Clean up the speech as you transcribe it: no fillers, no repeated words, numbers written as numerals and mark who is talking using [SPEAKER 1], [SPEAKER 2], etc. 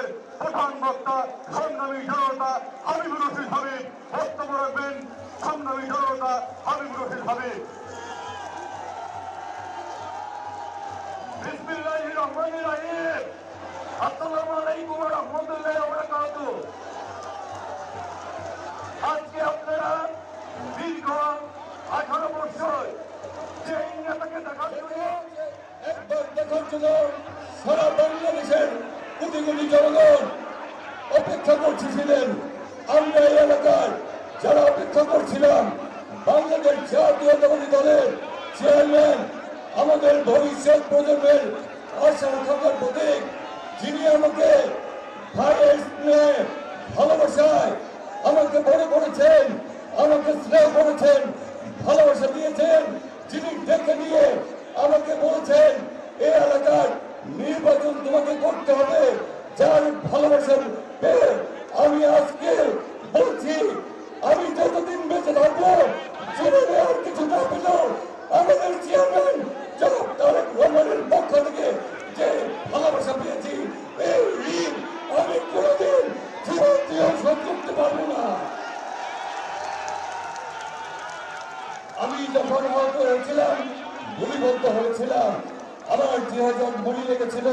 [SPEAKER 1] আজকের প্রধান বক্তা সংগ্রামী জনতা হাবিবুর রশিদ হাবিব বক্তব্য রাখবেন। সংগ্রামী জনতা হাবিবুর রশিদ হাবিব। বিসমিল্লাহির রহমানির রহিম। আসসালামু আলাইকুম ওয়া রাহমাতুল্লাহি ওয়া বারাকাতুহু। আজকে আপনারা দীর্ঘ 18 বছর যে নেতাকে দেখার জন্য সারা বাংলাদেশের কোটি কোটি জনগণ অপেক্ষা করছিলেন। আমরা এই এলাকার যারা অপেক্ষা করছিলাম বাংলাদেশ জাতীয়তাবাদী দলের চেয়ারম্যান, আমাদের ভবিষ্যৎ প্রজন্মের আশা আকাঙ্ক্ষার প্রতীক, যিনি আমাকে ভাইয়ের স্নেহে ভালোবাসায় আমাকে বড় করেছেন, আমাকে স্নেহ করেছেন, ভালোবাসা দিয়েছেন, যিনি ডেকে নিয়ে আমাকে বলেছেন এই এলাকার নির্বাচন তোমাকে করতে হবে, যার ভালোবাসা পেয়ে আমি আজকে বলছি আমি যতদিন বেঁচে থাকবো জীবনে আর কিছু না পেলেও আমাদের চেয়ারম্যান জনাব তারেক রহমানের পক্ষ থেকে যে ভালোবাসা পেয়েছি এই ঋণ আমি কোনোদিন জীবন দিয়েও শোধ করতে পারবো না। আমি যখন আহত হয়েছিলাম, গুলিবদ্ধ হয়েছিলাম, আমার 2000 গুলি লেগেছিল।